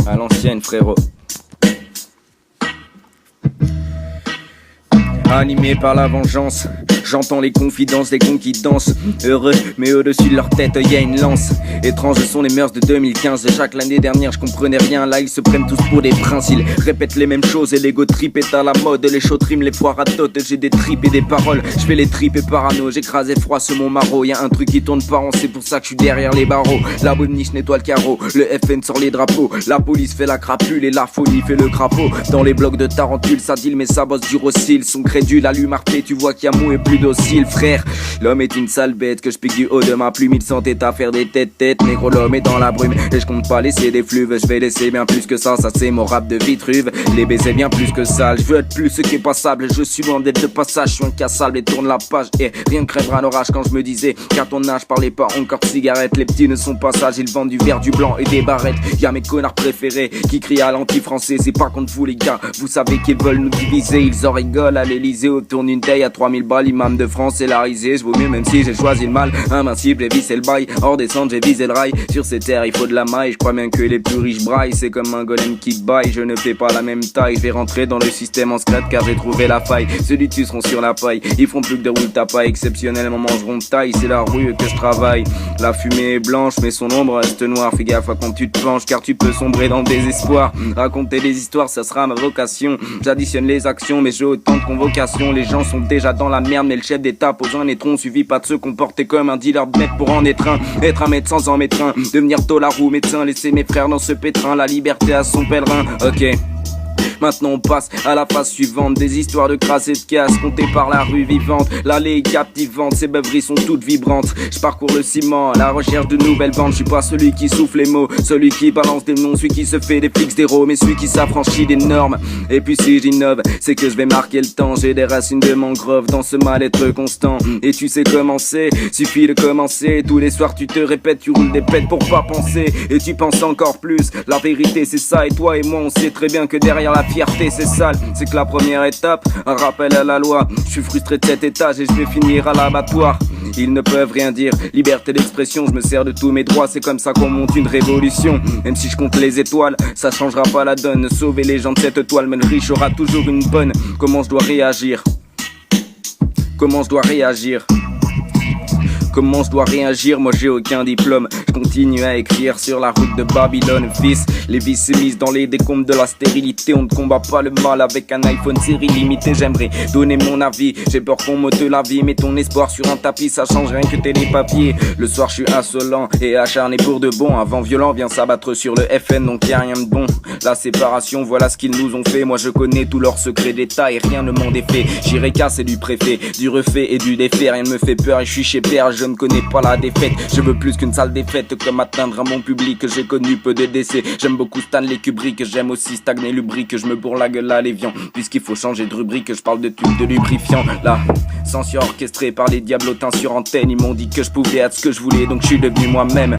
À l'ancienne, frérot. Animé par la vengeance, j'entends les confidences des cons qui dansent. Heureux, mais au-dessus de leur tête, y a une lance. Étranges sont les mœurs de 2015. Chaque l'année dernière, je comprenais rien. Là, ils se prennent tous pour des princes. Ils répètent les mêmes choses et l'ego trip est à la mode. Les chauds rimes, les foires à totes. J'ai des tripes et des paroles. Je fais les tripes et parano. J'écrase et froid sur mon maraud. Y'a un truc qui tourne pas rond, c'est pour ça que je suis derrière les barreaux. La bonne niche nettoie le carreau. Le FN sort les drapeaux. La police fait la crapule et la folie fait le crapaud. Dans les blocs de Tarentule, ça deal, mais ça bosse du rossile. Son crédule, allume Arte, tu vois qu'il y a mou et plus docile, frère. L'homme est une sale bête que je pique du haut de ma plume. Il s'entête à faire des têtes-têtes. Négro, l'homme est dans la brume et je compte pas laisser des fluves. Je vais laisser bien plus que ça c'est mon rap de Vitruve. Les baisers bien plus que sale. Je veux être plus ce qui est passable. Je suis loin d'être de passage. Je suis incassable et tourne la page. Et rien ne crèvera un orage quand je me disais qu'à ton âge, parlais pas encore de cigarettes. Les petits ne sont pas sages. Ils vendent du verre, du blanc et des barrettes. Y'a mes connards préférés qui crient à l'anti-français. C'est pas contre vous les gars. Vous savez qu'ils veulent nous diviser. Ils en rigolent à l'Elysée. Autour d'une taille à 3000 balles. Imam de France et la risée. Je vaux mieux même si j'ai choisi le mal. Invincible, j'ai vissé le bail. Hors descente, j'ai visé le rail. Sur ces terres, il faut de la maille. Je crois bien que les plus riches braillent. C'est comme un golem qui baille. Je ne fais pas la même taille. Je vais rentrer dans le système en scred car j'ai trouvé la faille. Ceux du dessus seront sur la paille. Ils feront plus que de roule tapaille. Exceptionnellement mangeront de taille. C'est la rue que je travaille. La fumée est blanche mais son ombre reste noire. Fais gaffe à quand tu te penches car tu peux sombrer dans le désespoir. Raconter des histoires ça sera ma vocation. J'additionne les actions mais j'ai autant de convocations. Les gens sont déjà dans la merde mais le chef d'état pose un étron. Suivi pas de se comporter comme un dealer de mètres pour en être un. Être un maître sans en mettre un. Devenir tolard ou médecin. Laisser mes frères dans ce pétrin. La liberté à son pèlerin. Ok. Maintenant on passe à la phase suivante. Des histoires de crasse et de casse comptées par la rue vivante. L'allée est captivante, ces beuveries sont toutes vibrantes. Je parcours le ciment à la recherche de nouvelles ventes. Je suis pas celui qui souffle les mots, celui qui balance des noms, celui qui se fait des fixes d'héros, mais celui qui s'affranchit des normes. Et puis si j'innove, c'est que je vais marquer le temps. J'ai des racines de mangrove dans ce mal-être constant. Et tu sais comment c'est, suffit de commencer. Tous les soirs tu te répètes, tu roules des pètes pour pas penser. Et tu penses encore plus, la vérité c'est ça. Et toi et moi on sait très bien que derrière la fierté c'est sale, c'est que la première étape, un rappel à la loi. Je suis frustré de cet étage et je vais finir à l'abattoir. Ils ne peuvent rien dire, liberté d'expression, je me sers de tous mes droits. C'est comme ça qu'on monte une révolution. Même si je compte les étoiles, ça changera pas la donne. Sauver les gens de cette toile, mais le riche aura toujours une bonne. Comment je dois réagir? Comment je dois réagir? Comment je dois réagir? Moi j'ai aucun diplôme. Je continue à écrire sur la route de Babylone. Fils, les vies s'émisent dans les décombres de la stérilité. On ne combat pas le mal avec un iPhone série limitée. J'aimerais donner mon avis, j'ai peur qu'on m'ôte la vie. Mets ton espoir sur un tapis, ça change rien que t'aies les papiers. Le soir je suis insolent et acharné pour de bon. Un vent violent vient s'abattre sur le FN, donc y'a rien de bon. La séparation, voilà ce qu'ils nous ont fait. Moi je connais tous leurs secrets d'état et rien ne m'en défait. J'irai casser du préfet, du refait et du défait. Rien ne me fait peur et je suis chez père. Je ne connais pas la défaite, je veux plus qu'une sale défaite. Comme atteindre un bon public, j'ai connu peu de décès. J'aime beaucoup Stanley Kubrick, j'aime aussi stagner lubrique. Je me bourre la gueule à l'évian, puisqu'il faut changer de rubrique. Je parle de tubes de lubrifiant. La censure orchestrée par les diablotins sur antenne. Ils m'ont dit que je pouvais être ce que je voulais, donc je suis devenu moi-même.